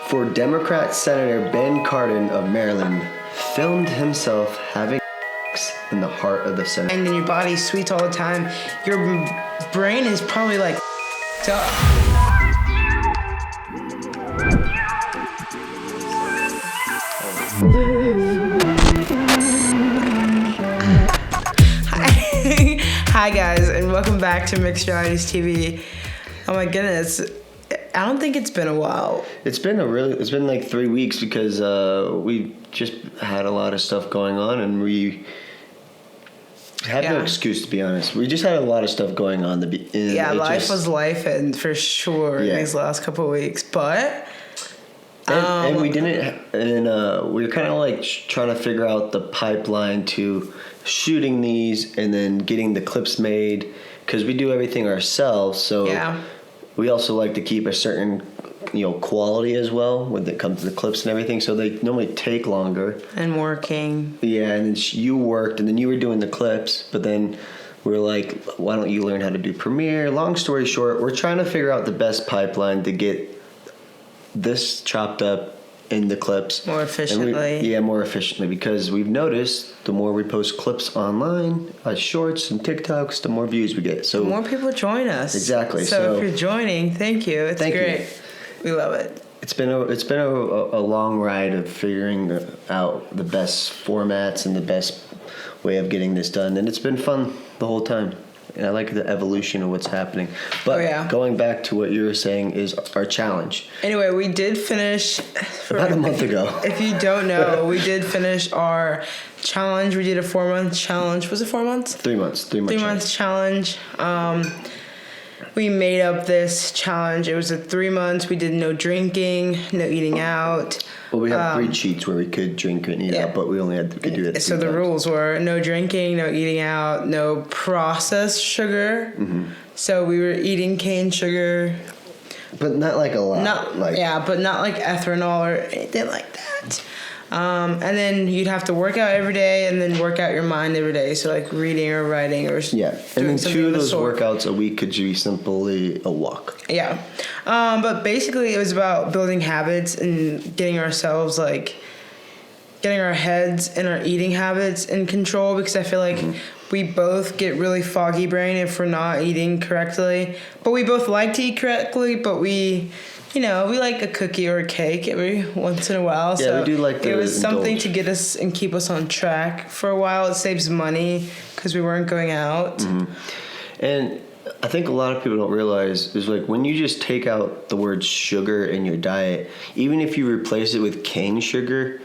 For Democrat Senator Ben Cardin of Maryland filmed himself having sex in the heart of the Senate. And then your body's sweet all the time. Your brain is probably like up. Hi guys, and welcome back to Mixed Realities TV. Oh my goodness, I don't think it's been a while. It's been like 3 weeks because we just had a lot of stuff going on, and we had no excuse, to be honest. We just had a lot of stuff going on. Life was life, and for sure these last couple of weeks, but. And we didn't, and we were kind of like trying to figure out the pipeline to shooting these and then getting the clips made, because we do everything ourselves. So we also like to keep a certain, quality as well when it comes to the clips and everything. So they normally take longer. And working. Yeah, and then you worked, and then you were doing the clips, but then we were like, why don't you learn how to do Premiere? Long story short, we're trying to figure out the best pipeline to get this chopped up in the clips more efficiently. More efficiently, because we've noticed the more we post clips online, shorts and TikToks, the more views we get. So more people join us. Exactly. So if you're joining, thank you. It's great. We love it. It's been a long ride of figuring out the best formats and the best way of getting this done, and it's been fun the whole time. And I like the evolution of what's happening. But going back to what you were saying is our challenge. Anyway, we did finish... About a month ago. If you don't know, we did finish our challenge. We did a 4-month challenge. Was it 4 months? 3 months. 3 months challenge. We made up this challenge. It was 3 months. We did no drinking, no eating out. Well, we had 3 cheats where we could drink and eat out, but we only could do it. So the rules were no drinking, no eating out, no processed sugar. Mm-hmm. So we were eating cane sugar. But not like a lot. But not like ethanol or anything like that. And then you'd have to work out every day and then work out your mind every day. So like reading or writing or and then 2 of those workouts a week could be simply a walk. Yeah. But basically it was about building habits and getting ourselves getting our heads and our eating habits in control, because I feel like we both get really foggy brain if we're not eating correctly. But we both like to eat correctly, but we like a cookie or a cake every once in a while. Yeah, so we do like to it was indulge. something to get us and keep us on track for a while. It saves money because we weren't going out. Mm-hmm. And I think a lot of people don't realize is when you just take out the word sugar in your diet, even if you replace it with cane sugar,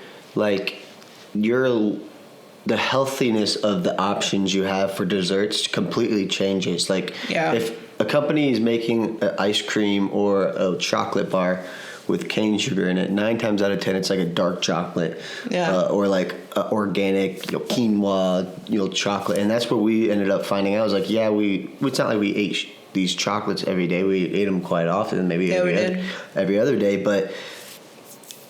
the healthiness of the options you have for desserts completely changes. If a company is making an ice cream or a chocolate bar with cane sugar in it, 9 times out of 10 it's like a dark chocolate, or organic quinoa chocolate, and that's what we ended up finding out. It's not like we ate these chocolates every day. We ate them quite often, maybe every other day, but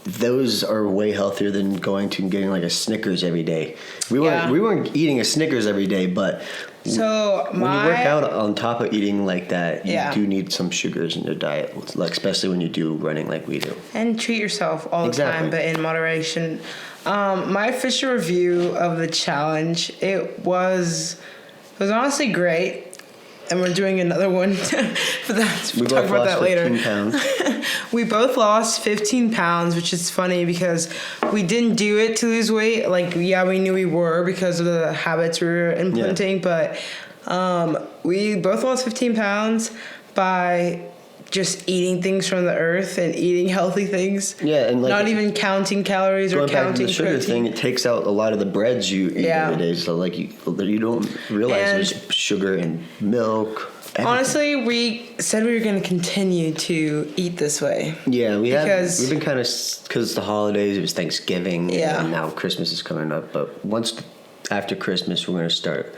those are way healthier than going to and getting like a Snickers every day. We weren't eating a Snickers every day, but when you work out on top of eating like that, you do need some sugars in your diet, especially when you do running like we do. And treat yourself all the time, but in moderation. My official review of the challenge, it was honestly great. And we're doing another one for that. We'll talk about that later. 15 pounds. We both lost 15 pounds, which is funny because we didn't do it to lose weight. We knew we were because of the habits we were implementing, but we both lost 15 pounds by just eating things from the earth and eating healthy things. Yeah, and not even counting calories or counting protein. Going back to the sugar thing, it takes out a lot of the breads you eat every day. So you don't realize there's sugar in milk. Everything. Honestly, we said we were going to continue to eat this way. Yeah, we've been kind of, because the holidays, it was Thanksgiving, and now Christmas is coming up. But once after Christmas, we're going to start.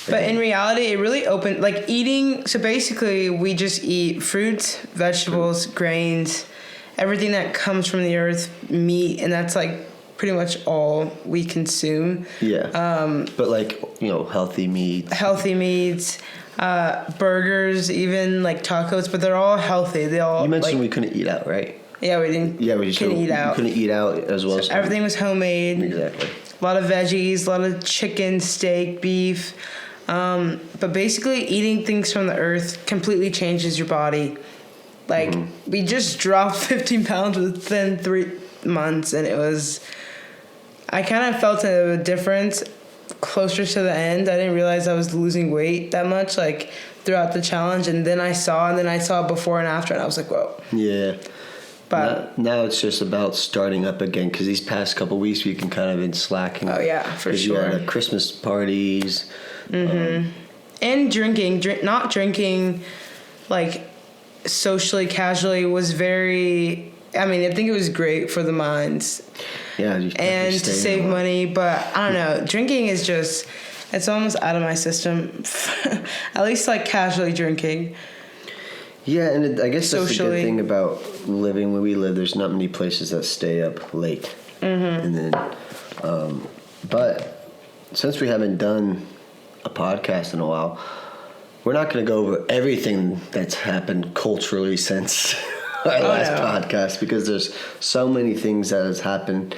But in reality, it really opened, eating, so basically we just eat fruits, vegetables, grains, everything that comes from the earth, meat, and that's pretty much all we consume. Yeah. But healthy meats. Healthy meats, burgers, even tacos, but they're all healthy. They all. You mentioned we couldn't eat out, right? Yeah, we didn't. Yeah, we just couldn't eat out. Couldn't eat out as well. So everything was homemade. Exactly. A lot of veggies, a lot of chicken, steak, beef. But basically, eating things from the earth completely changes your body. Like, we just dropped 15 pounds within 3 months, and it was... I kind of felt a difference closer to the end. I didn't realize I was losing weight that much, like, throughout the challenge, and then I saw before and after, and I was like, whoa. Yeah. But now it's just about starting up again, because these past couple weeks we can kind of been slacking. Oh, yeah, for sure. You had Christmas parties. And not drinking, like, socially, casually was very... I mean, I think it was great for the minds. Yeah. And to save money, but I don't know. Drinking is just... It's almost out of my system. At least, like, casually drinking. Yeah, and I guess that's socially. the good thing about living where we live. There's not many places that stay up late. And then, but since we haven't done a podcast in a while, we're not going to go over everything that's happened culturally since our last podcast, because there's so many things that has happened.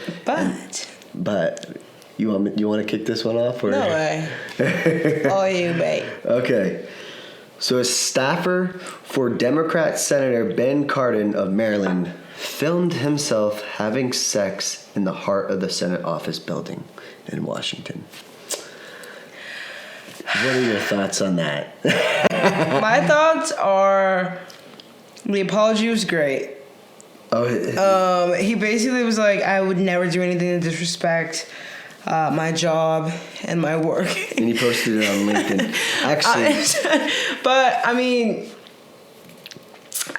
But you want to kick this one off? Or? No way. All you, babe. Okay. So a staffer for Democrat Senator Ben Cardin of Maryland filmed himself having sex in the heart of the Senate office building in Washington. What are your thoughts on that? My thoughts are the apology was great. He basically was like, I would never do anything to disrespect my job and my work. And he posted it on LinkedIn. Actually. But, I mean,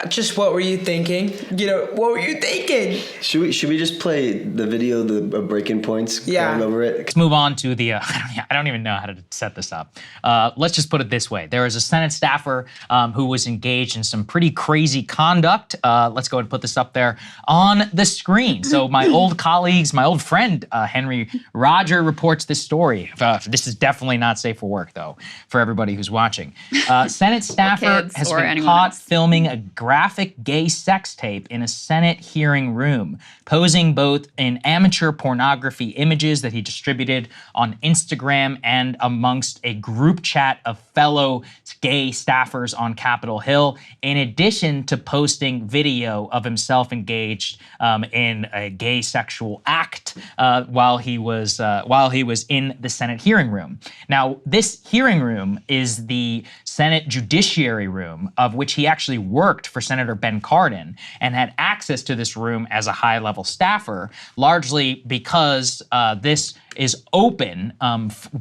just what were you thinking? What were you thinking? Should we just play the video, the breaking points? Going over it? Let's move on to the, I don't even know how to set this up. Let's just put it this way. There was a Senate staffer who was engaged in some pretty crazy conduct. Let's go ahead and put this up there on the screen. So my old colleagues, my old friend, Henry Roger, reports this story. This is definitely not safe for work, though, for everybody who's watching. Senate staffer has been caught filming a graphic gay sex tape in a Senate hearing room, posing both in amateur pornography images that he distributed on Instagram and amongst a group chat of fellow gay staffers on Capitol Hill, in addition to posting video of himself engaged in a gay sexual act while he was in the Senate hearing room. Now, this hearing room is the Senate Judiciary Room, of which he actually worked for Senator Ben Cardin and had access to this room as a high-level staffer, largely because this is open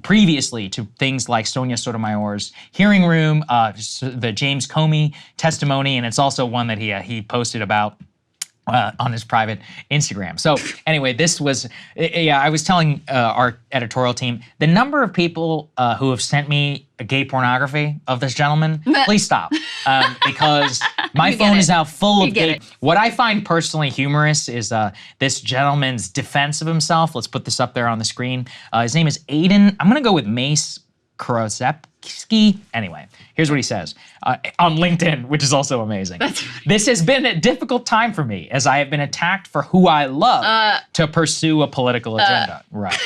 previously to things like Sonia Sotomayor's hearing room, the James Comey testimony, and it's also one that he posted about on his private Instagram. So anyway, this was, I was telling our editorial team, the number of people who have sent me gay pornography of this gentleman, please stop. Because my phone is now full of gay. What I find personally humorous is this gentleman's defense of himself. Let's put this up there on the screen. His name is Aiden. I'm gonna go with Mace Krozepski. Anyway, here's what he says on LinkedIn, which is also amazing. This has been a difficult time for me as I have been attacked for who I love to pursue a political agenda. Right.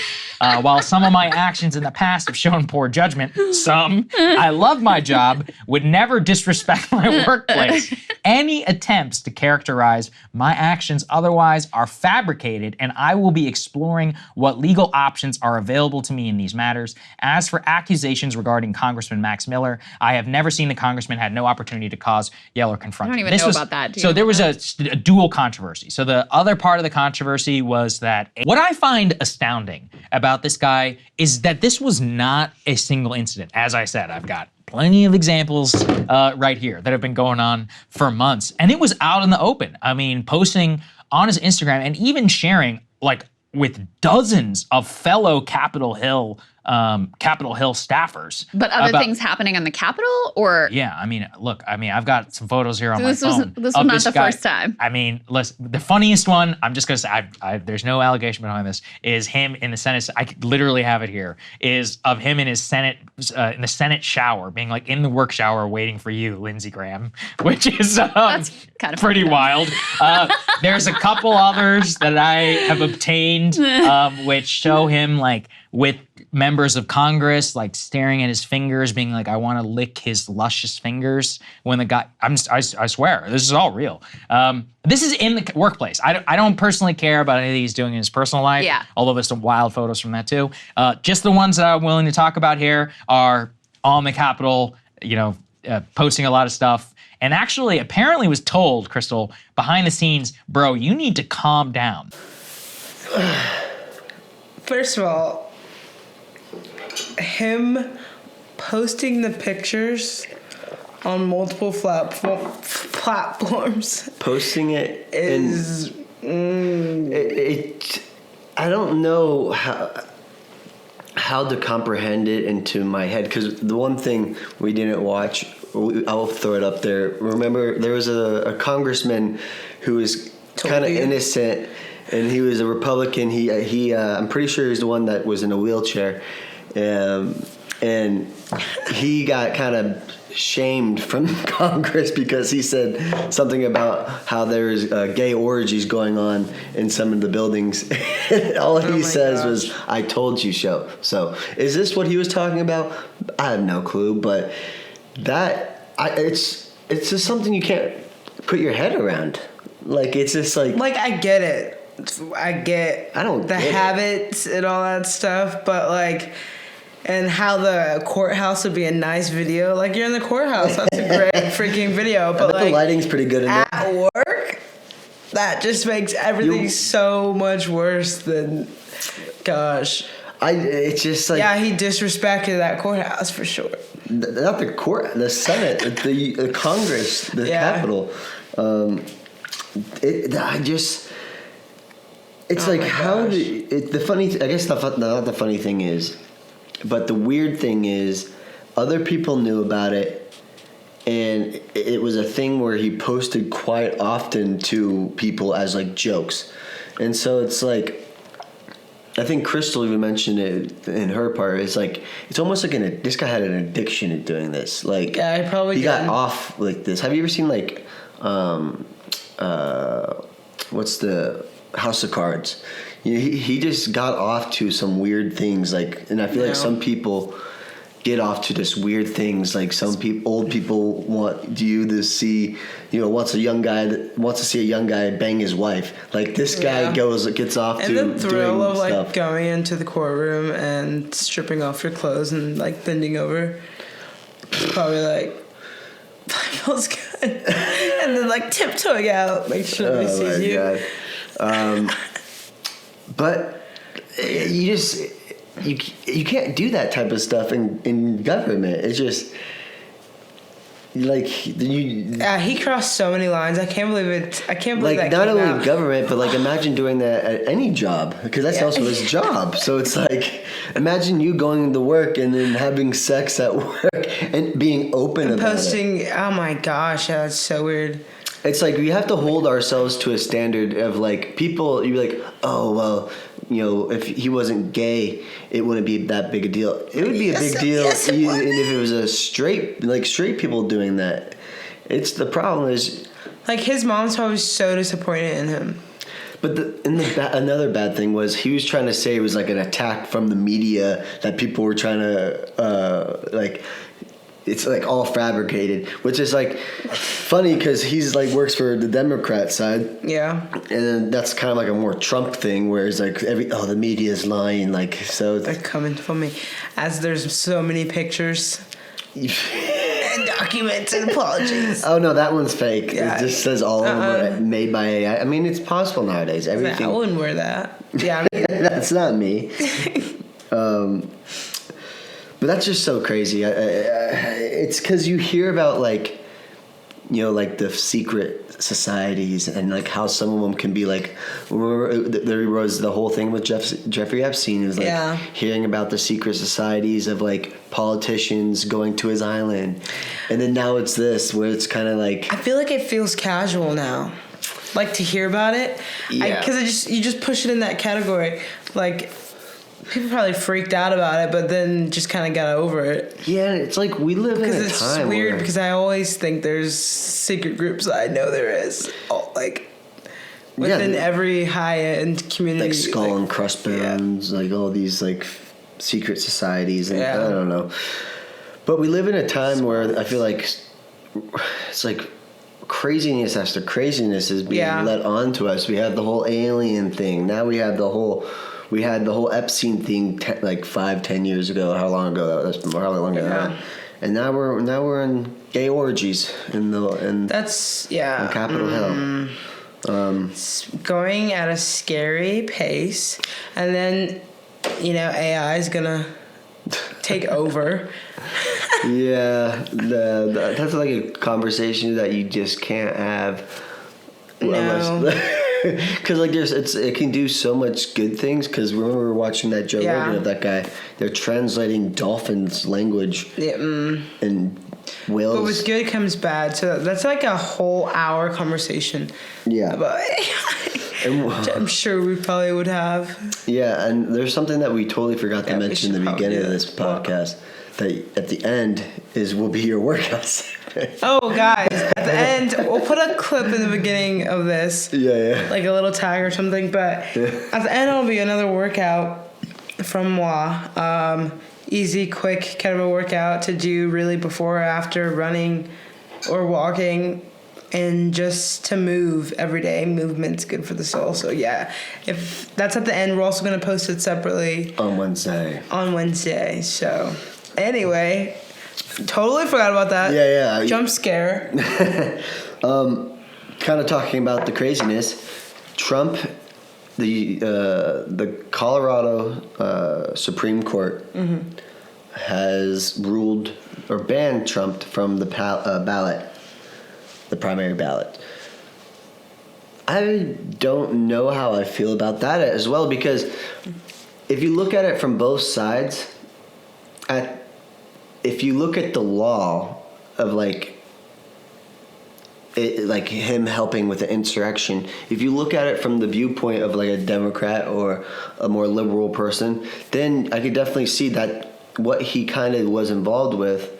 While some of my actions in the past have shown poor judgment, I love my job, would never disrespect my workplace. Any attempts to characterize my actions otherwise are fabricated, and I will be exploring what legal options are available to me in these matters. As for accusations regarding Congressman Max Miller, I have never seen the congressman, had no opportunity to cause, yell, or confront. I don't even know about that. So there was a dual controversy. So the other part of the controversy was that what I find astounding about this guy is that this was not a single incident. As I said, I've got plenty of examples right here that have been going on for months. And it was out in the open. I mean, posting on his Instagram and even sharing, like, with dozens of fellow Capitol Hill Capitol Hill staffers. But other things happening on the Capitol, or yeah, I mean, look, I've got some photos here on my phone. This was not the first time. I mean, listen, the funniest one, I'm just gonna say, there's no allegation behind this, is him in the Senate. I could literally have it here. Is of him in his Senate in the Senate shower, being like in the work shower, waiting for you, Lindsey Graham, which is that's kind of pretty wild. There's a couple others that I have obtained, which show him like with members of Congress, like staring at his fingers, being like, I want to lick his luscious fingers. When the guy, I swear, this is all real. This is in the workplace. I don't personally care about anything he's doing in his personal life. Yeah. Although there's some wild photos from that too. Just the ones that I'm willing to talk about here are on the Capitol, posting a lot of stuff. And actually, apparently was told, Crystal, behind the scenes, bro, you need to calm down. First of all, him posting the pictures on multiple platforms. Posting it is... I don't know how to comprehend it into my head, because the one thing we didn't watch, I'll throw it up there. Remember, there was a congressman who was kind of innocent, and he was a Republican. He I'm pretty sure he was the one that was in a wheelchair. And he got kind of shamed from Congress because he said something about how there's gay orgies going on in some of the buildings. All he says was, I told you so. So is this what he was talking about? I have no clue, but it's just something you can't put your head around. Like, it's just like I get it. I don't the habits and all that stuff, but like, and how the courthouse would be a nice video. Like, you're in the courthouse. That's a great freaking video. But like, the lighting's pretty good in at work, that just makes everything so much worse than, gosh. It's just like... Yeah, he disrespected that courthouse for sure. Not the court, the Senate, the Congress, the Capitol. It's like, how the funny... I guess not the funny thing is, but the weird thing is, other people knew about it, and it was a thing where he posted quite often to people as like jokes. And so it's like, I think Crystal even mentioned it in her part. It's like, it's almost like this guy had an addiction at doing this. Like, yeah, he got off like this. Have you ever seen like, what's the House of Cards? He just got off to some weird things, like, and I feel like some people get off to just weird things. Like, some old people want you to see, wants to see a young guy bang his wife. Like, this guy gets off and to the thrill of like stuff. Going into the courtroom and stripping off your clothes and like bending over. It's probably like, that feels good. And then like tiptoeing out, make sure nobody sees you. God. But you can't do that type of stuff in government. It's just like he crossed so many lines. I can't believe it. I can't believe like, that. not only government, but like, imagine doing that at any job, because that's also his job. So it's like, imagine you going to work and then having sex at work and being open about posting, it. Oh my gosh, that's so weird. It's like, we have to hold ourselves to a standard of like, people, you'd be like, oh, well, if he wasn't gay, it wouldn't be that big a deal. It would be a big deal and if it was a straight people doing that. It's the problem is, like, his mom's probably so disappointed in him. But another bad thing was, he was trying to say it was like an attack from the media, that people were trying to it's like all fabricated, which is like funny because he's like works for the Democrat side. Yeah. And then that's kind of like a more Trump thing, where it's like the media is lying, like, so they're coming for me, as there's so many pictures and documents and apologies. Oh no, that one's fake. Yeah. It just says all of them are made by AI. I mean, it's possible nowadays. Everything. I wouldn't wear that. Yeah. I mean, that's not me. But that's just so crazy. It's because you hear about like like the secret societies and like how some of them can be like, there was the whole thing with Jeffrey Epstein is like hearing about the secret societies of like politicians going to his island, and then now it's this where it's kind of like, I feel like it feels casual now, like to hear about it, because you just push it in that category, like. People probably freaked out about it, but then just kind of got over it. Yeah, it's like we live in a time. Because it's weird because I always think there's secret groups. I know there is, like within every high-end community, like skull and crossbones, like all these like secret societies, and I don't know. But we live in a time where I feel like it's like craziness after craziness is being let on to us. We had the whole alien thing. Now we have the whole Epstein thing like 5-10 years ago. How long ago? That's probably longer than that. And now we're in gay orgies in Capitol Hill. It's going at a scary pace, and then AI is gonna take over. That's like a conversation that you just can't have. No. Because like it can do so much good things. Because remember we were watching that Joe Rogan of that guy. They're translating dolphins' language and whales. But with good comes bad. So that's like a whole hour conversation. Yeah. About AI. I'm sure we probably would have. Yeah, and there's something that we totally forgot to mention in the beginning of this podcast. That at the end will be your workout segment. Oh, guys, at the end, we'll put a clip in the beginning of this. Yeah. Like a little tag or something. But at the end, it'll be another workout from moi. Easy, quick kind of a workout to do really before or after running or walking. And just to move every day. Movement's good for the soul. So, yeah. If that's at the end, we're also going to post it separately. On Wednesday. So... Anyway, totally forgot about that. Yeah. Jump scare. Kind of talking about the craziness. Trump, the Colorado Supreme Court has ruled or banned Trump from the ballot, the primary ballot. I don't know how I feel about that as well, because if you look at it from both sides, if you look at the law of like him helping with the insurrection, if you look at it from the viewpoint of like a Democrat or a more liberal person, then I could definitely see that what he kind of was involved with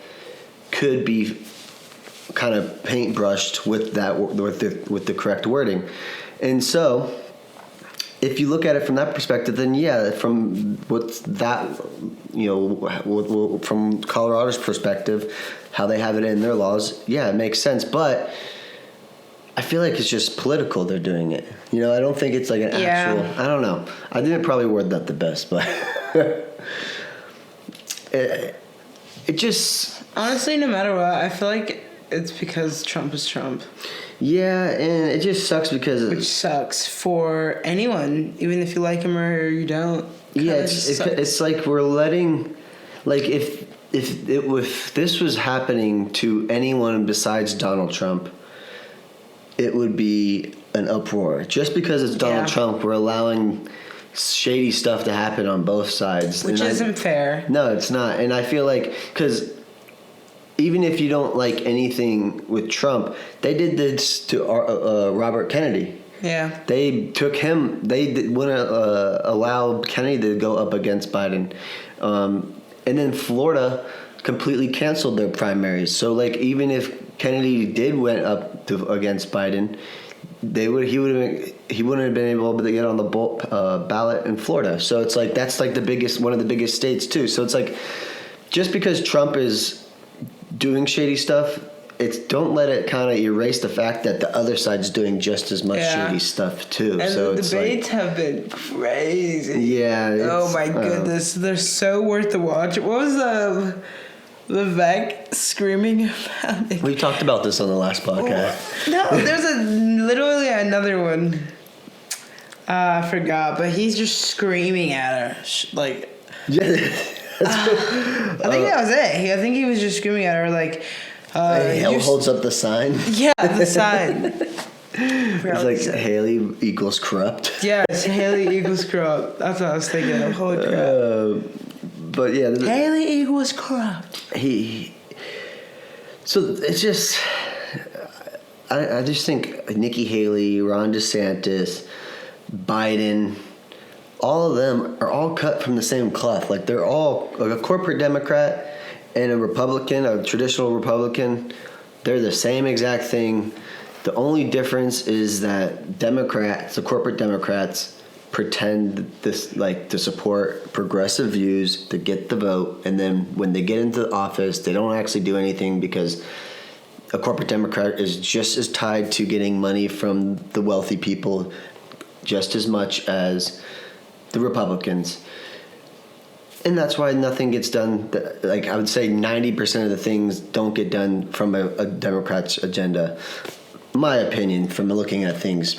could be kind of paintbrushed with the correct wording. And so if you look at it from that perspective, then from from Colorado's perspective, how they have it in their laws, it makes sense. But I feel like it's just political. They're doing it. I don't think it's like an actual. I don't know. I didn't probably word that the best, but it just honestly, no matter what, I feel like it's because Trump is Trump. Yeah, and it just sucks which sucks for anyone, even if you like him or you don't. Yeah, it's like we're letting, like if this was happening to anyone besides Donald Trump, it would be an uproar. Just because it's Donald Trump, we're allowing shady stuff to happen on both sides, which isn't fair. No, it's not, and I feel like because. Even if you don't like anything with Trump, they did this to Robert Kennedy. Yeah. They took him. They wouldn't allow Kennedy to go up against Biden, and then Florida completely canceled their primaries. So like even if Kennedy did went up against Biden, he wouldn't have been able to get on the ballot in Florida. So it's like that's like one of the biggest states too. So it's like just because Trump is doing shady stuff, don't let it kind of erase the fact that the other side's doing just as much shady stuff too. And so the debates have been crazy. Yeah. Oh my goodness, they're so worth the watch. What was Vivek screaming about it? We talked about this on the last podcast. No, there's literally another one. I forgot, but he's just screaming at her like. Yeah. I think that was it. I think he was just screaming at her like, He holds up the sign. Yeah, the sign. It's like Haley equals corrupt. Yes, Haley equals corrupt. That's what I was thinking of. Holy crap. But yeah, Haley equals corrupt. So it's just, I just think Nikki Haley, Ron DeSantis, Biden, all of them are all cut from the same cloth. Like they're all like a corporate Democrat and a Republican, a traditional Republican. They're the same exact thing. The only difference is that Democrats, the corporate Democrats, pretend this like to support progressive views to get the vote, and then when they get into the office, they don't actually do anything because a corporate Democrat is just as tied to getting money from the wealthy people just as much as the Republicans. And that's why nothing gets done. Like I would say 90% of the things don't get done from a Democrat's agenda. My opinion from looking at things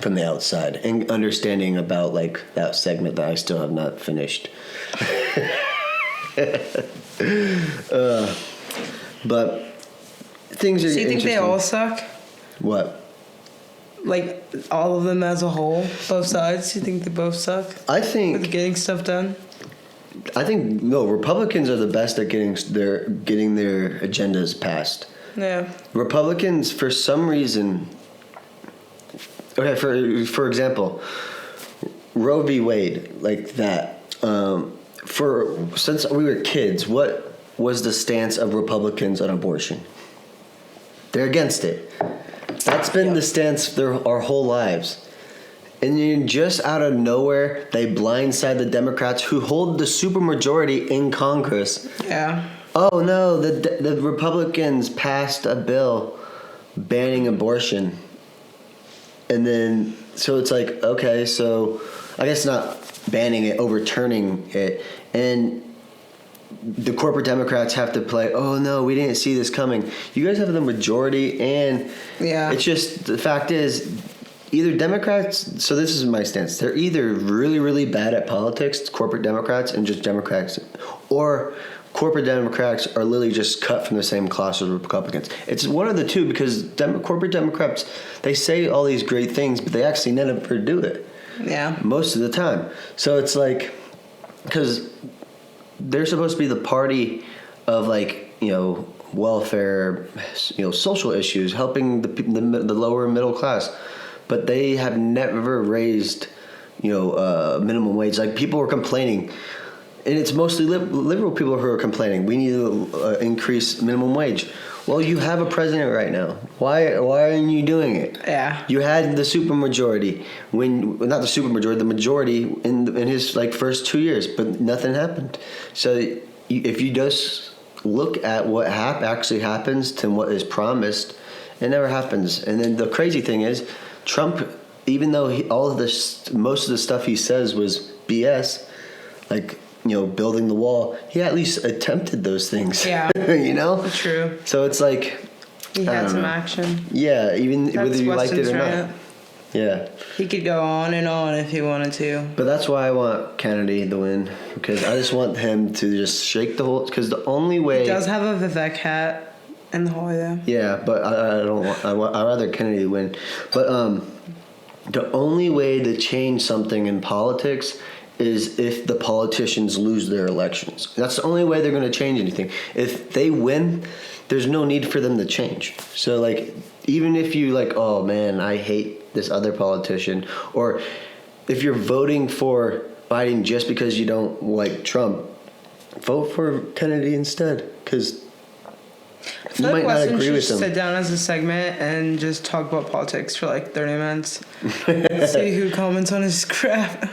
from the outside and understanding about like that segment that I still have not finished. But things are. So you think they all suck? What? Like all of them as a whole, both sides. You think they both suck? I think with getting stuff done. I think no. Republicans are the best at getting their agendas passed. Yeah. Republicans, for some reason. Okay, for example, Roe v. Wade, like that. Since we were kids, what was the stance of Republicans on abortion? They're against it. That's been the stance our whole lives. And then just out of nowhere, they blindside the Democrats who hold the supermajority in Congress. Yeah. Oh no, the Republicans passed a bill banning abortion. And then, so it's like, okay, so I guess not banning it, overturning it. And the corporate Democrats have to play, oh no, we didn't see this coming. You guys have the majority, and it's just, the fact is, either Democrats, so this is my stance, they're either really, really bad at politics, corporate Democrats, and just Democrats, or corporate Democrats are literally just cut from the same cloth as Republicans. It's one of the two because corporate Democrats, they say all these great things, but they actually never do it. Yeah. Most of the time. So it's like, because they're supposed to be the party of like, welfare, social issues, helping the lower middle class. But they have never raised, minimum wage. Like people were complaining. And it's mostly liberal people who are complaining. We need to increase minimum wage. Well, you have a president right now. Why aren't you doing it? Yeah. You had the supermajority not the supermajority, the majority in his first 2 years, but nothing happened. So if you just look at what actually happens to what is promised, it never happens. And then the crazy thing is, Trump, even though most of the stuff he says was BS, building the wall, he at least attempted those things. Yeah. True. So it's like he had some action. Yeah, even that's whether you liked it or not. Yeah. He could go on and on if he wanted to. But that's why I want Kennedy to win, because I just want him to just shake the whole. Because the only way he does have a Vivek hat in the hallway though. Yeah, but I don't want. I'd rather Kennedy win. But the only way to change something in politics is if the politicians lose their elections. That's the only way they're going to change anything. If they win, there's no need for them to change. So, even if you oh man, I hate this other politician, or if you're voting for Biden just because you don't like Trump, vote for Kennedy instead, because you might not agree with him. Sit down as a segment and just talk about politics for 30 minutes. See who comments on his crap.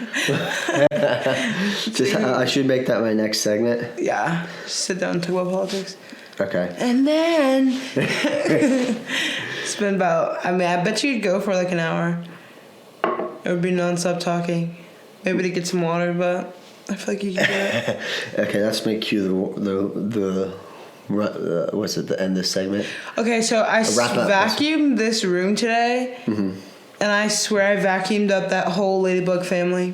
I should make that my next segment. Yeah, just sit down and talk about politics. Okay. And then it's been about. I bet you'd go for an hour. It would be nonstop talking. Maybe to get some water, but I feel like you can do it. Okay, let's make you the what's it? The end of this segment. Okay, so I vacuumed this room today, and I swear I vacuumed up that whole ladybug family.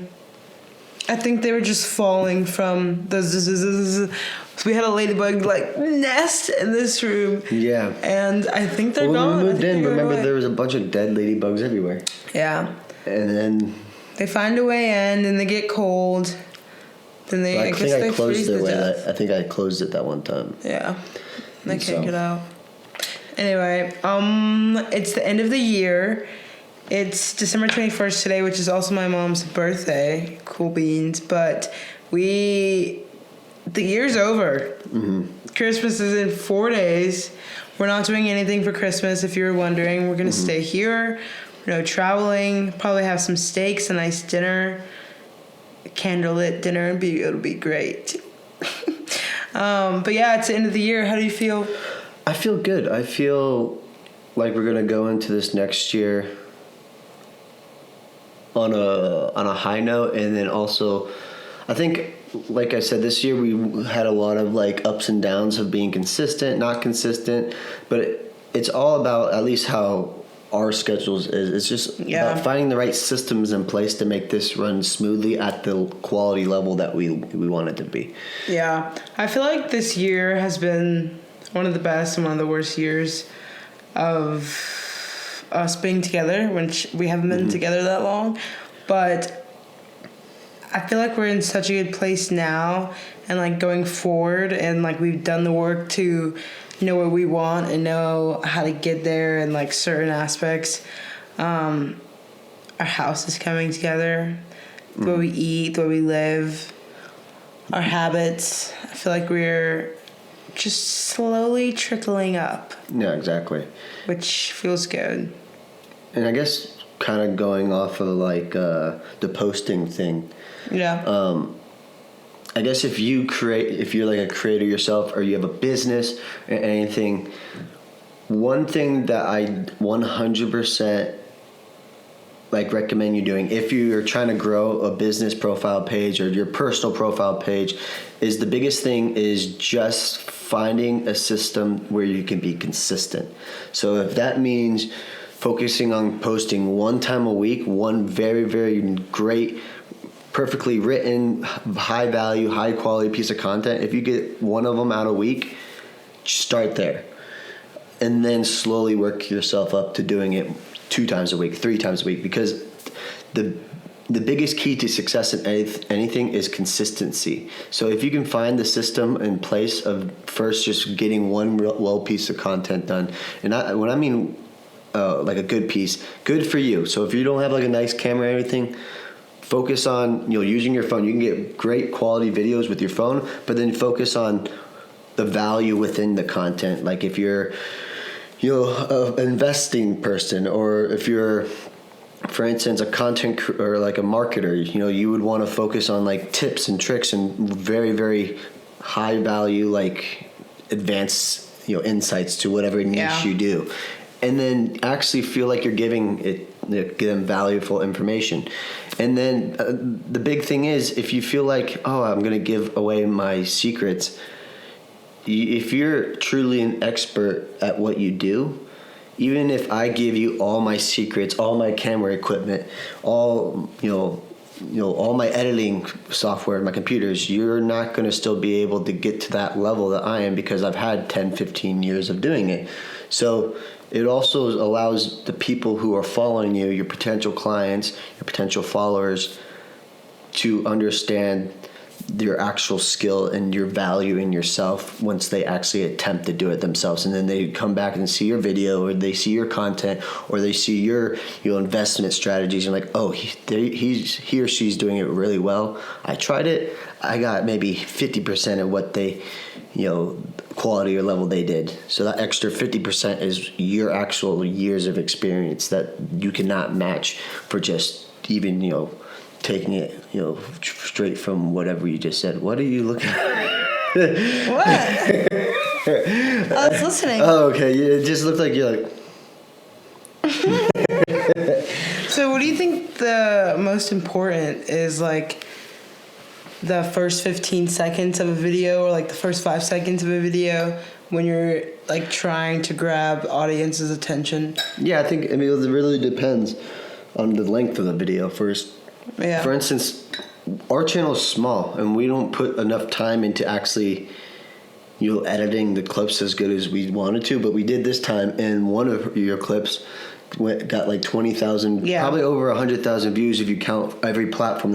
I think they were just falling from the. So we had a ladybug nest in this room. Yeah. And I think they're gone. When we moved in, remember there was a bunch of dead ladybugs everywhere. Yeah. And then they find a way in, and they get cold. Then they. I think I closed it. I think I closed it that one time. Yeah. They can't get out. Anyway, it's the end of the year. It's December 21st today, which is also my mom's birthday. Cool beans. But the year's over. Mm-hmm. Christmas is in 4 days. We're not doing anything for Christmas, if you were wondering. We're going to stay here. We're traveling. Probably have some steaks, a nice dinner. A candlelit dinner. It'll be great. But yeah, it's the end of the year. How do you feel? I feel good. I feel like we're going to go into this next year on a high note, and then also I think, like I said, this year we had a lot of ups and downs of being consistent, not consistent, but it's all about at least how our schedules is. It's just about finding the right systems in place to make this run smoothly at the quality level that we want it to be. Yeah, I feel like this year has been one of the best and one of the worst years of us being together, which we haven't been together that long. But I feel like we're in such a good place now, and going forward, and we've done the work to know what we want and know how to get there, and certain aspects. Our house is coming together, the way we eat, the way we live, our habits. I feel like we're just slowly trickling up. Yeah, exactly. Which feels good. And I guess kind of going off of the posting thing. Yeah. I guess if you're a creator yourself, or you have a business or anything, one thing that I 100% recommend you doing if you're trying to grow a business profile page or your personal profile page is the biggest thing is just finding a system where you can be consistent. So if that means focusing on posting one time a week, one very, very great, perfectly written, high value, high quality piece of content, if you get one of them out a week, start there. And then slowly work yourself up to doing it 2 times a week, 3 times a week, because the biggest key to success in anything is consistency. So if you can find the system in place of first just getting one well piece of content done, and when I mean a good piece, good for you. So if you don't have a nice camera or anything, focus on using your phone. You can get great quality videos with your phone, but then focus on the value within the content. Like if you're an investing person, or if you're, for instance, a content or a marketer, you would want to focus on tips and tricks and very, very high value, advanced, insights to whatever niche you do. And then actually feel like you're giving them valuable information. And then the big thing is, if you feel like, I'm going to give away my secrets, if you're truly an expert at what you do, even if I give you all my secrets, all my camera equipment, all all my editing software, my computers, you're not going to still be able to get to that level that I am, because I've had 10, 15 years of doing it. So it also allows the people who are following you, your potential clients, your potential followers, to understand your actual skill and your value in yourself once they actually attempt to do it themselves. And then they come back and see your video, or they see your content, or they see your investment strategies, and he or she's doing it really well. I tried it. I got maybe 50% of what they, quality or level they did. So that extra 50% is your actual years of experience that you cannot match for just even, taking it, straight from whatever you just said. What are you looking at? What? I was listening. Oh, okay. It just looked like you're So what do you think the most important is, the first 15 seconds of a video, or the first 5 seconds of a video when you're trying to grab audience's attention? Yeah, I think, it really depends on the length of the video first. Yeah. For instance, our channel is small, and we don't put enough time into actually, editing the clips as good as we wanted to. But we did this time, and one of your clips got like 20,000, probably over 100,000 views if you count every platform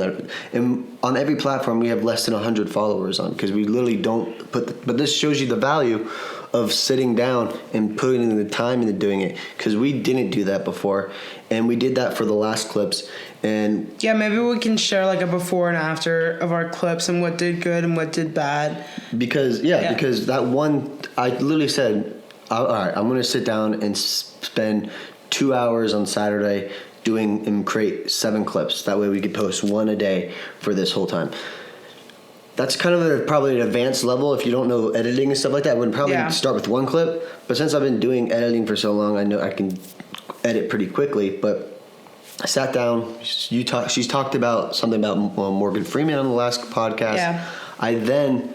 and on every platform we have less than 100 followers on, because we literally don't but this shows you the value of sitting down and putting in the time into doing it, because we didn't do that before, and we did that for the last clips. And maybe we can share like a before and after of our clips and what did good and what did bad, because that one, I literally said, all right, I'm going to sit down and spend 2 hours on Saturday doing and create 7 clips. That way we could post 1 a day for this whole time. That's kind of probably an advanced level. If you don't know editing and stuff like that, I would probably start with 1 clip. But since I've been doing editing for so long, I know I can edit pretty quickly. But I sat down. She's talked about something about Morgan Freeman on the last podcast. Yeah. I then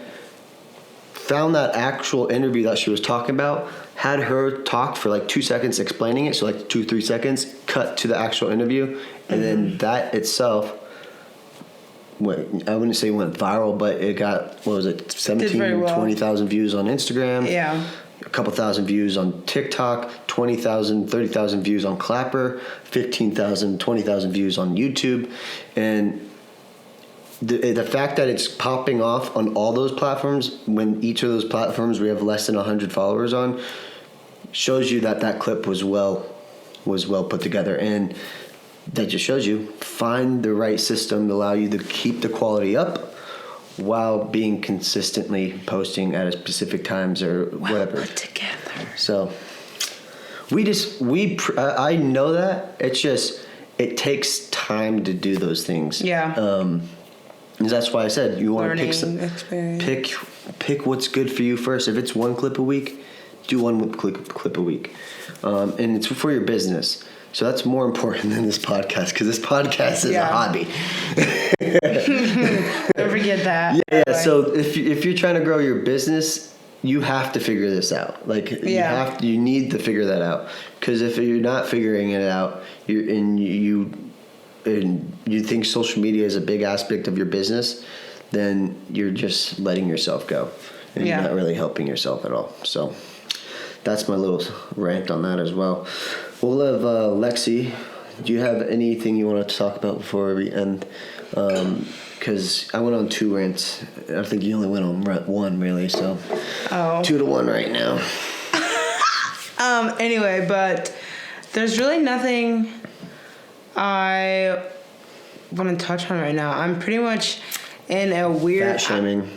found that actual interview that she was talking about, had her talk for like 2 seconds explaining it, so like 2-3 seconds, cut to the actual interview, and then that itself went, I wouldn't say went viral, but it got, 20,000 views on Instagram, a couple thousand views on TikTok, 20,000, 30,000 views on Clapper, 15,000, 20,000 views on YouTube, and the fact that it's popping off on all those platforms, when each of those platforms we have less than 100 followers on, shows you that clip was well put together. And that just shows you, find the right system to allow you to keep the quality up while being consistently posting at a specific times or whatever. Put together. So I know that it's just, it takes time to do those things. And that's why I said you want to pick what's good for you first. If it's 1 clip a week, do 1 clip a week, and it's for your business. So that's more important than this podcast, because this podcast is a hobby. Don't forget that. Yeah. So if you're trying to grow your business, you have to figure this out. Like you need to figure that out, because if you're not figuring it out, and you think social media is a big aspect of your business, then you're just letting yourself go, and you're not really helping yourself at all. So that's my little rant on that as well. We'll have Lexi. Do you have anything you want to talk about before we end? Because I went on 2 rants. I think you only went on 1, really. So 2-1 right now. Anyway, but there's really nothing I want to touch on right now. I'm pretty much in a weird... Fat shaming.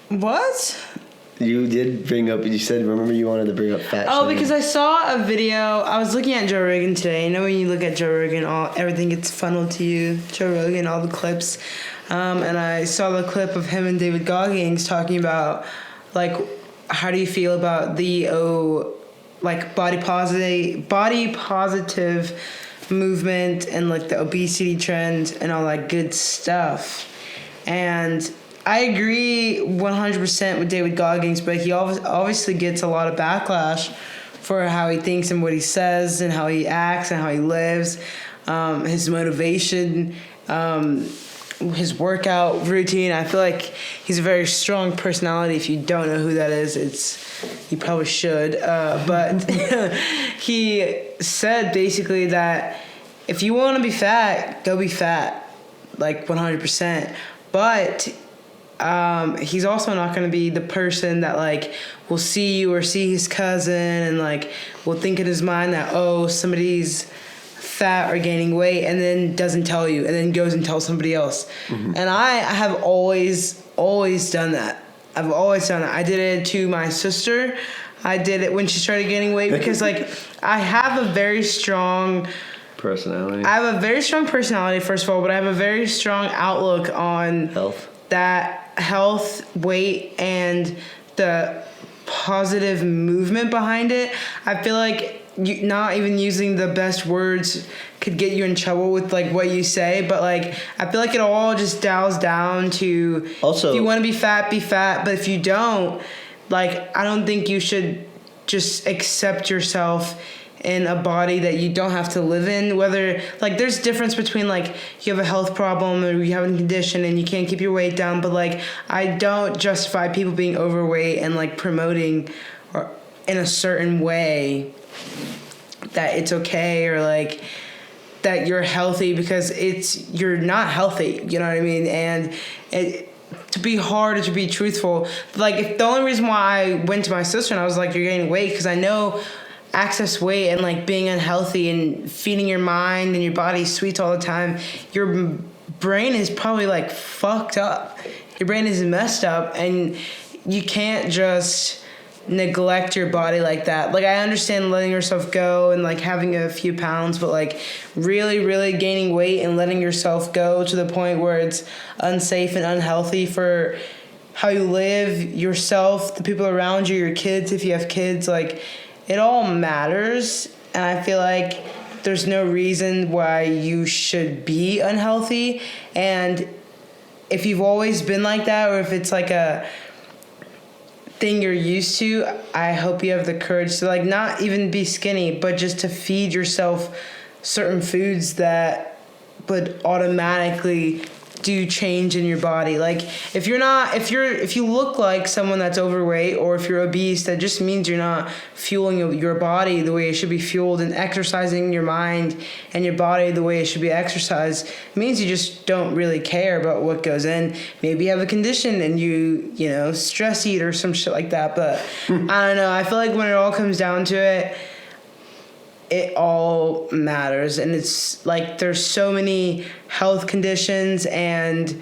What? You did bring up... You said, remember you wanted to bring up fat shaming. Because I saw a video... I was looking at Joe Rogan today. You know when you look at Joe Rogan, everything gets funneled to you. Joe Rogan, all the clips. And I saw the clip of him and David Goggins talking about, like, how do you feel about the body positive movement and like the obesity trend and all that good stuff. And I agree 100% with David Goggins, but he obviously gets a lot of backlash for how he thinks and what he says and how he acts and how he lives, his motivation, his workout routine. I feel like he's a very strong personality. If you don't know who that is, you probably should. But he said basically that if you want to be fat, go be fat, like 100%. But he's also not going to be the person that like will see you or see his cousin and like will think in his mind that, oh, somebody's fat or gaining weight, and then doesn't tell you and then goes and tells somebody else. And I have always done that. I've always done it. I did it to my sister. I did it when she started gaining weight because like I have a very strong personality. I have a very strong personality, first of all, but I have a very strong outlook on health, weight, and the positive movement behind it. I feel like not even using the best words could get you in trouble with like what you say, but like I feel like it all just dials down to also, if you want to be fat, but if you don't, like I don't think you should just accept yourself in a body that you don't have to live in. Whether, like, there's difference between, like, you have a health problem or you have a condition and you can't keep your weight down, but, like, I don't justify people being overweight and, like, promoting or in a certain way that it's okay, or, like, that you're healthy because you're not healthy, you know what I mean? And to be hard or to be truthful, like, if the only reason why I went to my sister and I was like, you're gaining weight, because I know excess weight and, like, being unhealthy and feeding your mind and your body sweets all the time, your brain is probably, like, fucked up. Your brain is messed up, and you can't just neglect your body like that. Like, I understand letting yourself go and, like, having a few pounds, but, like, really, really gaining weight and letting yourself go to the point where it's unsafe and unhealthy for how you live, yourself, the people around you, your kids, if you have kids, like, it all matters. And I feel like there's no reason why you should be unhealthy. And if you've always been like that, or if it's like a thing you're used to, I hope you have the courage to, like, not even be skinny, but just to feed yourself certain foods that would automatically do change in your body. Like, if you look like someone that's overweight, or if you're obese, that just means you're not fueling your body the way it should be fueled, and exercising your mind and your body the way it should be exercised. It means you just don't really care about what goes in. Maybe you have a condition and you stress eat or some shit like that, but I don't know. I feel like when it all comes down to it, it all matters. And it's like, there's so many health conditions and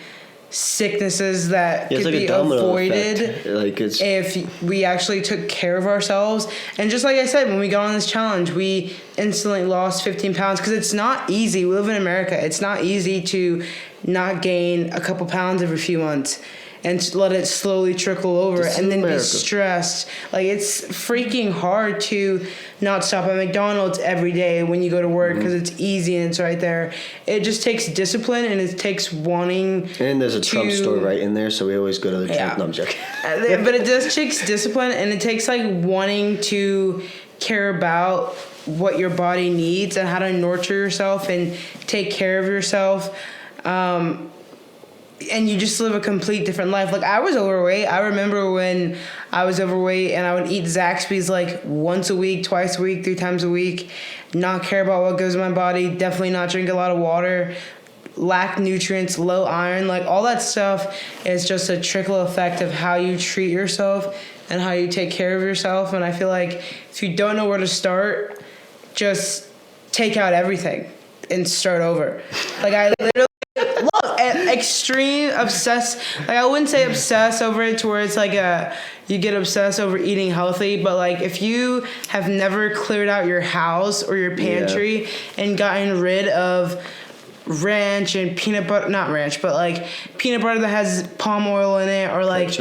sicknesses that could be avoided, like, if we actually took care of ourselves. And just like I said, when we got on this challenge, we instantly lost 15 pounds, because it's not easy. We live in America. It's not easy to not gain a couple pounds every few months and let it slowly trickle over, and then be stressed. Like, it's freaking hard to not stop at McDonald's every day when you go to work, because it's easy and it's right there. It just takes discipline, and it takes wanting. And there's a Trump store right in there, so we always go to the Trump. No, I'm joking. But it just takes discipline, and it takes, like, wanting to care about what your body needs and how to nurture yourself and take care of yourself. And you just live a complete different life. Like, I was overweight. I remember when I was overweight and I would eat Zaxby's like once a week, twice a week, 3 times a week, not care about what goes in my body, definitely not drink a lot of water, lack nutrients, low iron. Like, all that stuff is just a trickle effect of how you treat yourself and how you take care of yourself. And I feel like if you don't know where to start, just take out everything and start over. Like, I literally extreme obsess, like, I wouldn't say obsess over it to where it's like you get obsessed over eating healthy, but, like, if you have never cleared out your house or your pantry and gotten rid of ranch and peanut butter, not ranch, but, like, peanut butter that has palm oil in it, or, like,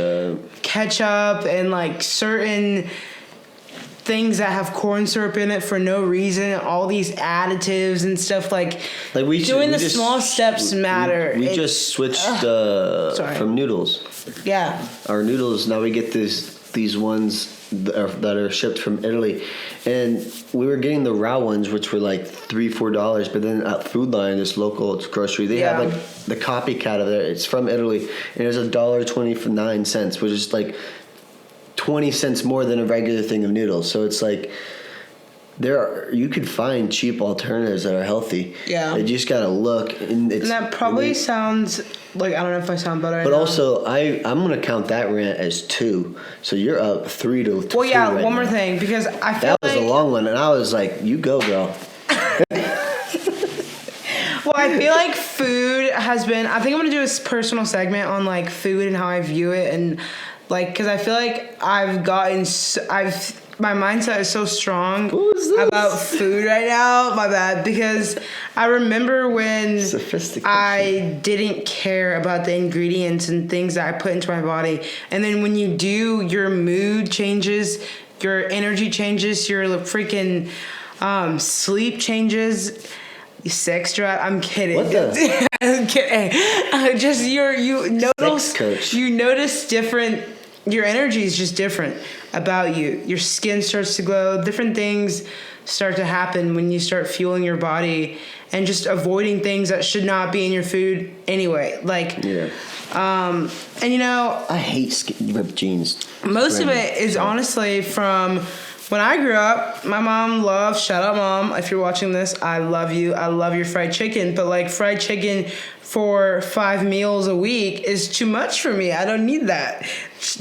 ketchup and, like, certain things that have corn syrup in it for no reason, all these additives and stuff, like doing the small steps matter. We just switched from noodles. Yeah. Our noodles, now we get these ones that are shipped from Italy, and we were getting the raw ones, which were like $3-4, but then at Food Lion, this local grocery, they have, like, the copycat of it. It's from Italy, and it's $1.29, which is like 20 cents more than a regular thing of noodles. So it's like, you could find cheap alternatives that are healthy. Yeah. You just gotta look. And that probably sounds like, I don't know if I sound better. But also, I'm gonna count that rant as 2. So you're up 3 to 2. Well, yeah, one more thing, because I feel that was a long one, and I was like, you go, girl. Well, I feel like food has been, I think I'm gonna do a personal segment on, like, food and how I view it, and, like, because I feel like my mindset is so strong about food right now. My bad. Because I remember when I didn't care about the ingredients and things that I put into my body. And then when you do, your mood changes, your energy changes, your freaking sleep changes. Sex drive? I'm kidding. What the? I'm kidding. Just you notice different. Your energy is just different about you. Your skin starts to glow. Different things start to happen when you start fueling your body and just avoiding things that should not be in your food anyway. Like, and you know, I hate ripped jeans. Most of it is honestly from when I grew up. My mom loved, shout out mom, if you're watching this, I love you. I love your fried chicken, but like fried chicken for 5 meals a week is too much for me. I don't need that.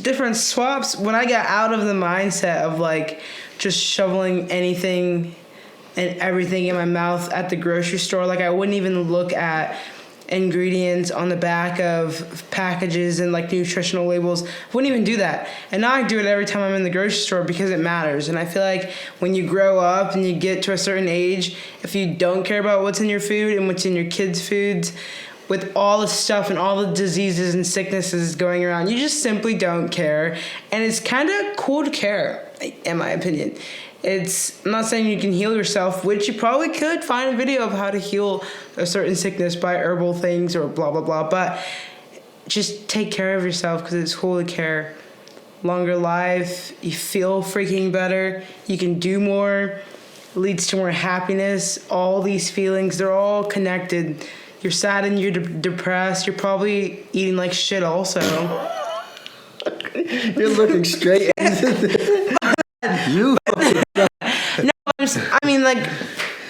Different swaps. When I got out of the mindset of like just shoveling anything and everything in my mouth at the grocery store, like I wouldn't even look at ingredients on the back of packages and like nutritional labels. I wouldn't even do that. And now I do it every time I'm in the grocery store because it matters. And I feel like when you grow up and you get to a certain age, if you don't care about what's in your food and what's in your kids' foods, with all the stuff and all the diseases and sicknesses going around, you just simply don't care. And it's kind of cool to care, in my opinion. I'm not saying you can heal yourself, which you probably could find a video of how to heal a certain sickness by herbal things or blah, blah, blah. But just take care of yourself because it's cool to care. Longer life, you feel freaking better, you can do more, leads to more happiness. All these feelings, they're all connected. You're sad and you're depressed, you're probably eating like shit also. You're looking straight into you. No, I mean, like,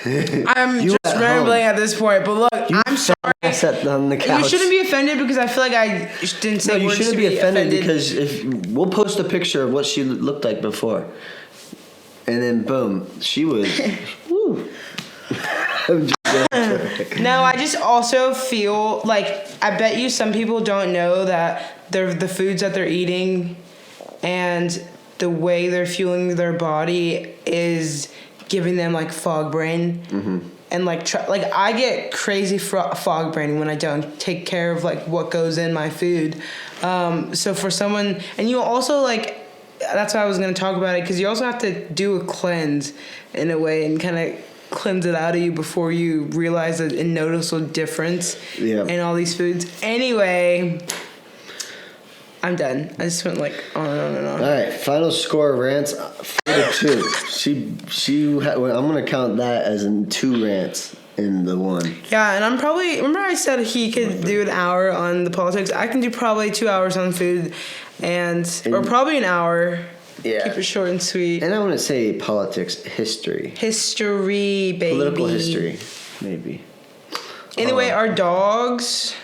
I'm just rambling at this point, but look, I'm sorry. Sat on the couch. You shouldn't be offended because I feel like I didn't say words. You shouldn't to be offended because we'll post a picture of what she looked like before. And then, boom, she was, woo. No, I just also feel like I bet you some people don't know that the foods that they're eating and the way they're fueling their body is giving them like fog brain. Mm-hmm. And like I get crazy fog brain when I don't take care of like what goes in my food. So for someone, and you also like, that's why I was going to talk about it, because you also have to do a cleanse in a way and kind of cleanse it out of you before you realize a noticeable difference in all these foods. Anyway, I'm done. I just went like on and on and on. All right, final score rants 4-2. I'm gonna count that as in 2 rants in the one. Yeah, and I'm probably, remember I said he could do an hour on the politics. I can do probably 2 hours on food, or probably an hour. Yeah. Keep it short and sweet. And I want to say politics, history. History, baby. Political history, maybe. Anyway, our dogs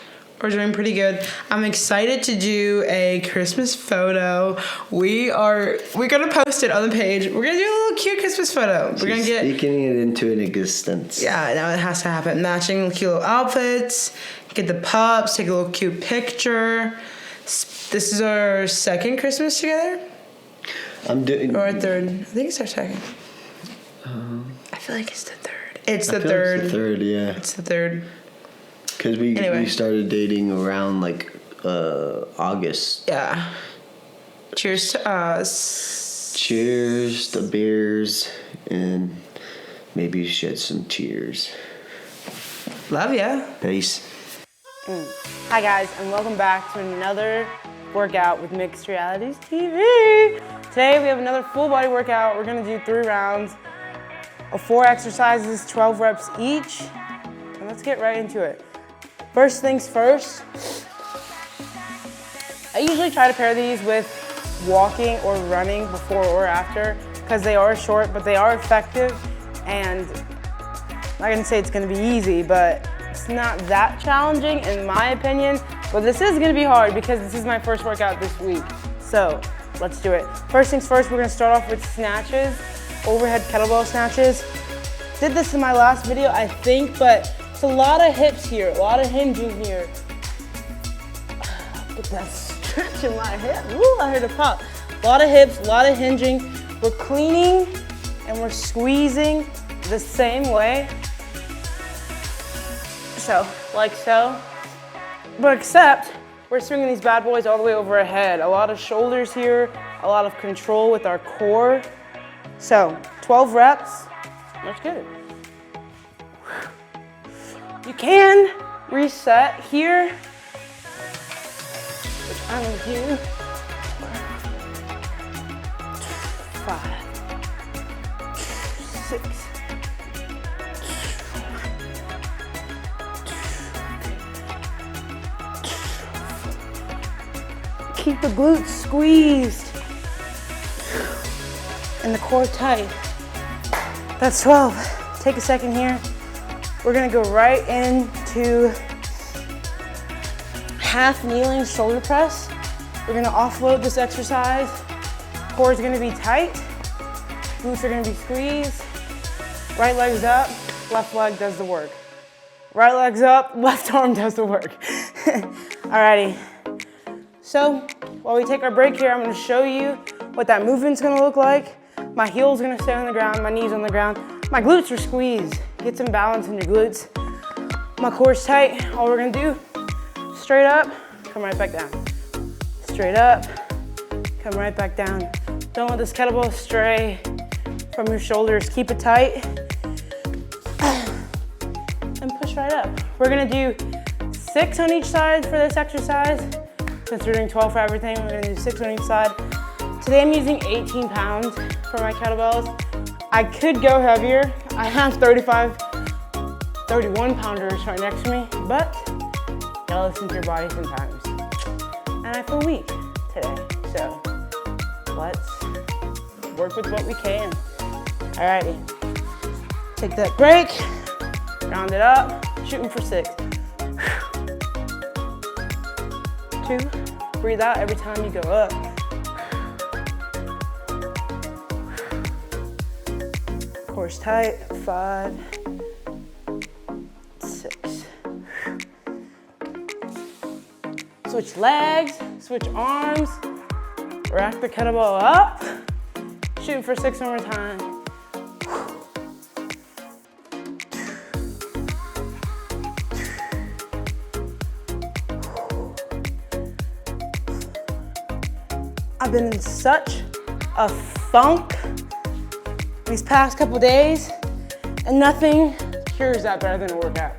are doing pretty good. I'm excited to do a Christmas photo. We're gonna post it on the page. We're gonna do a little cute Christmas photo. We're gonna get speaking it into an existence. Yeah, now it has to happen. Matching cute little outfits. Get the pups. Take a little cute picture. This is our second Christmas together. Or our third. I think it's our second. I feel like it's the third. It's the third. It's the third, yeah. It's the third. Because we started dating around like August. Yeah. Cheers to us. Cheers to beers and maybe shed some tears. Love ya. Peace. Hi guys, and welcome back to another workout with Mixed Realities TV. Today we have another full body workout. We're gonna do 3 rounds of 4 exercises, 12 reps each. And let's get right into it. First things first, I usually try to pair these with walking or running before or after because they are short, but they are effective. And I'm not gonna say it's gonna be easy, but it's not that challenging in my opinion. But this is gonna be hard because this is my first workout this week. So let's do it. First things first, we're gonna start off with snatches, overhead kettlebell snatches. Did this in my last video, I think, but it's a lot of hips here, a lot of hinging here. But that's stretching my hip. Ooh, I heard it pop. A lot of hips, a lot of hinging. We're cleaning and we're squeezing the same way. So, like so. But except, we're swinging these bad boys all the way over our head. A lot of shoulders here, a lot of control with our core. So, 12 reps. Let's get it. You can reset here, which I'm gonna do. 5, 6. Keep the glutes squeezed and the core tight. That's 12. Take a second here. We're gonna go right into half kneeling shoulder press. We're gonna offload this exercise. Core is gonna be tight. Glutes are gonna be squeezed. Right leg's up, left leg does the work. Right leg's up, left arm does the work. Alrighty. So while we take our break here, I'm gonna show you what that movement's gonna look like. My heel's gonna stay on the ground, my knees on the ground. My glutes are squeezed. Get some balance in your glutes. My core's tight. All we're gonna do, straight up, come right back down. Straight up, come right back down. Don't let this kettlebell stray from your shoulders. Keep it tight. And push right up. We're gonna do 6 on each side for this exercise. Since we're doing 12 for everything, we're gonna do 6 on each side. Today I'm using 18 pounds for my kettlebells. I could go heavier. I have 31 pounders right next to me, but you gotta listen to your body sometimes. And I feel weak today, so let's work with what we can. Alrighty, take that break, round it up, shooting for 6. 2, breathe out every time you go up. Core's tight, 5, 6. Switch legs, switch arms, rack the kettlebell up, shooting for 6 one more time. I've been in such a funk these past couple days, and nothing cures that better than a workout.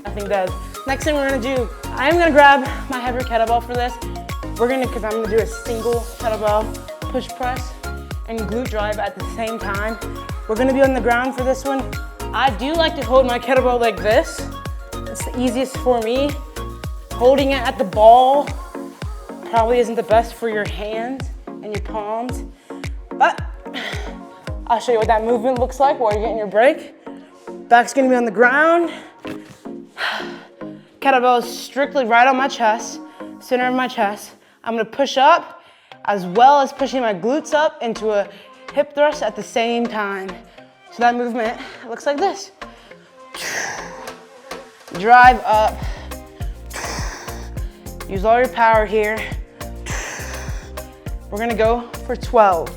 Nothing does. Next thing we're gonna do, I am gonna grab my heavier kettlebell for this. Because I'm gonna do a single kettlebell push press and glute drive at the same time. We're gonna be on the ground for this one. I do like to hold my kettlebell like this. It's the easiest for me. Holding it at the ball probably isn't the best for your hands and your palms, but I'll show you what that movement looks like while you're getting your break. Back's gonna be on the ground. Kettlebell is strictly right on my chest, center of my chest. I'm gonna push up as well as pushing my glutes up into a hip thrust at the same time. So that movement looks like this. Drive up. Use all your power here. We're gonna go for 12.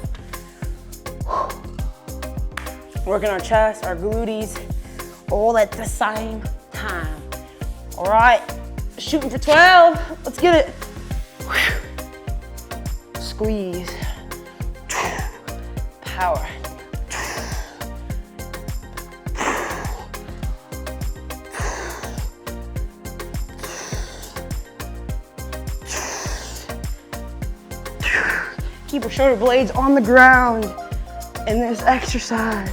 Working our chest, our glutees, all at the same time. All right, shooting for 12. Let's get it. Squeeze. Power. Keep your shoulder blades on the ground in this exercise.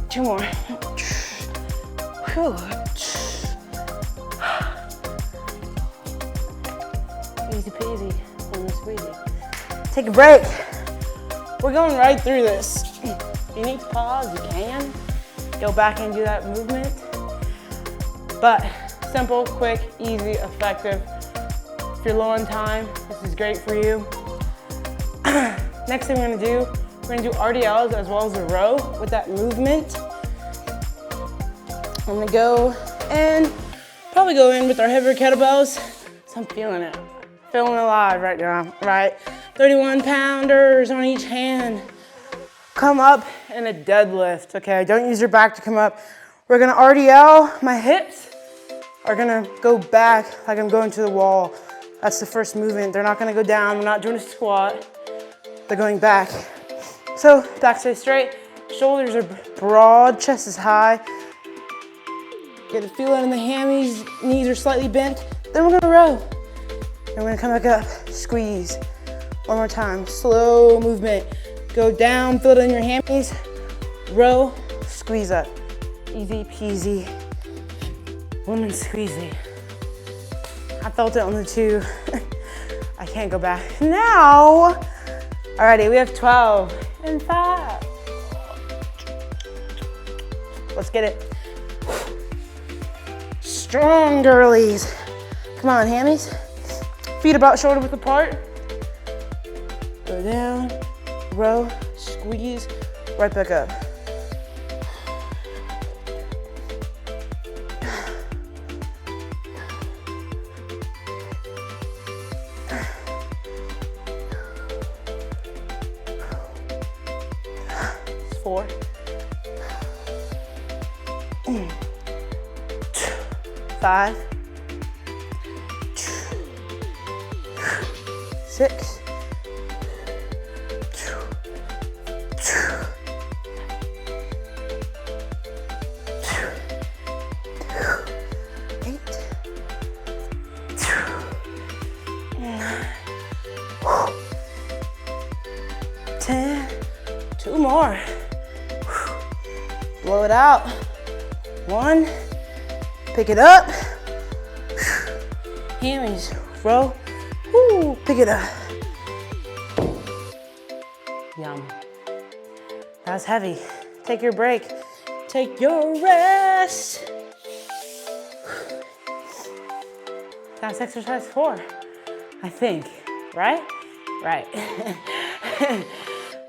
2 more. Whew. Easy peasy, lemon squeezy. Take a break. We're going right through this. If you need to pause, you can. Go back and do that movement. But simple, quick, easy, effective. If you're low on time, this is great for you. Next thing we're gonna do RDLs as well as a row with that movement. I'm gonna go and probably go in with our heavier kettlebells. So I'm feeling it. Feeling alive right now, right? 31 pounders on each hand. Come up in a deadlift, okay? Don't use your back to come up. We're gonna RDL. My hips are gonna go back like I'm going to the wall. That's the first movement. They're not gonna go down. We're not doing a squat. They're going back. So back stays straight. Shoulders are broad, chest is high. Get a feel it in the hammies, knees are slightly bent. Then we're gonna row. And we're gonna come back up, squeeze. One more time, slow movement. Go down, feel it in your hammies. row, squeeze up. Easy peasy, lemon squeezy. I felt it on the 2. I can't go back now. Alrighty, we have 12 and 5. Let's get it. Strong girlies. Come on, hammies. Feet about shoulder width apart. Go down, row, squeeze, right back up. It's 4. 5. 6. 8. 9. 10. 2 more. Blow it out. 1. Pick it up. Hammies, row. Woo, pick it up. Yum. That's heavy. Take your break. Take your rest. That's exercise 4, I think, right? Right.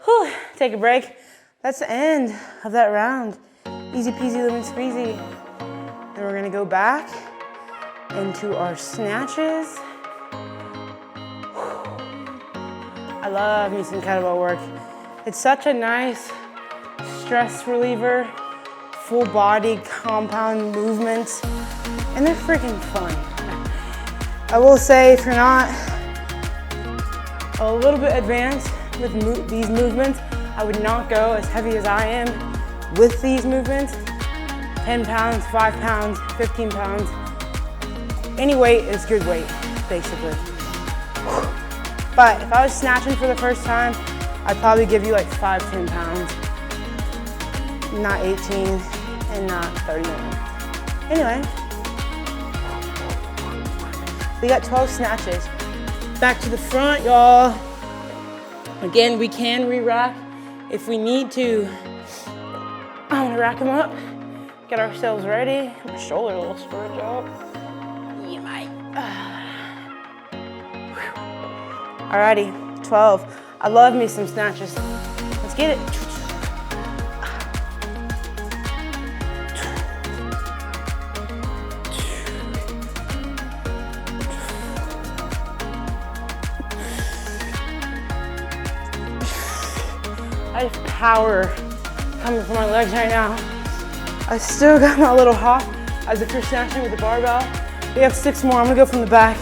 Whew. Take a break. That's the end of that round. Easy peasy lemon squeezy. Then we're gonna go back into our snatches. I love me some kettlebell work. It's such a nice stress reliever, full body compound movements, and they're freaking fun. I will say, if you're not a little bit advanced with these movements, I would not go as heavy as I am with these movements. 10 pounds, 5 pounds, 15 pounds. Any weight is good weight, basically. But if I was snatching for the first time, I'd probably give you like 5, 10 pounds. Not 18 and not 31. Anyway, we got 12 snatches. Back to the front, y'all. Again, we can re-rack if we need to. I'm gonna rack them up, get ourselves ready. My shoulder a little spurred up. You might. Alrighty, 12. I love me some snatches. Let's get it. I have power coming from my legs right now. I still got my little hop as if you're snatching with the barbell. We have 6 more. I'm gonna go from the back.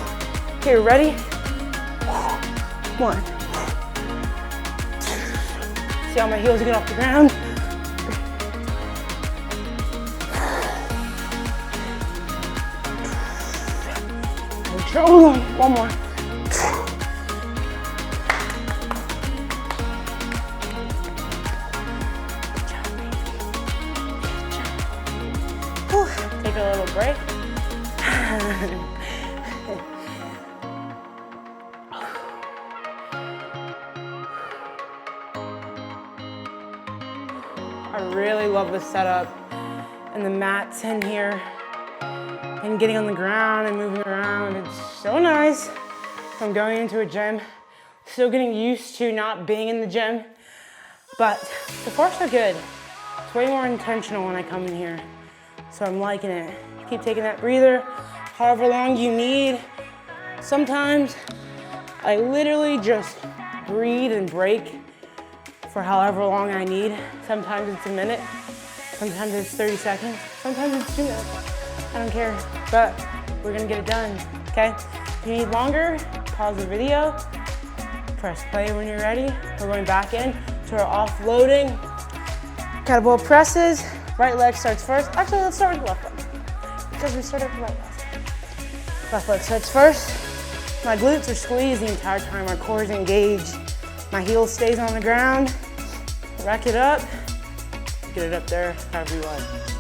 Here, ready? 1. See how my heels get off the ground? Control them. 1 more. Take a little break. I really love the setup and the mats in here and getting on the ground and moving around. It's so nice. I'm going into a gym, still getting used to not being in the gym, but the far so good. It's way more intentional when I come in here. So I'm liking it. Keep taking that breather, however long you need. Sometimes I literally just breathe and break for however long I need. Sometimes it's a minute, sometimes it's 30 seconds, sometimes it's 2 minutes. I don't care, but we're gonna get it done, okay? If you need longer, pause the video, press play when you're ready. We're going back in to our offloading kettlebell presses. Right leg starts first. Actually, let's start with the left leg, because we started with the right leg. Left leg starts first. My glutes are squeezed the entire time. My core is engaged. My heel stays on the ground. Rack it up. get it up there however you want.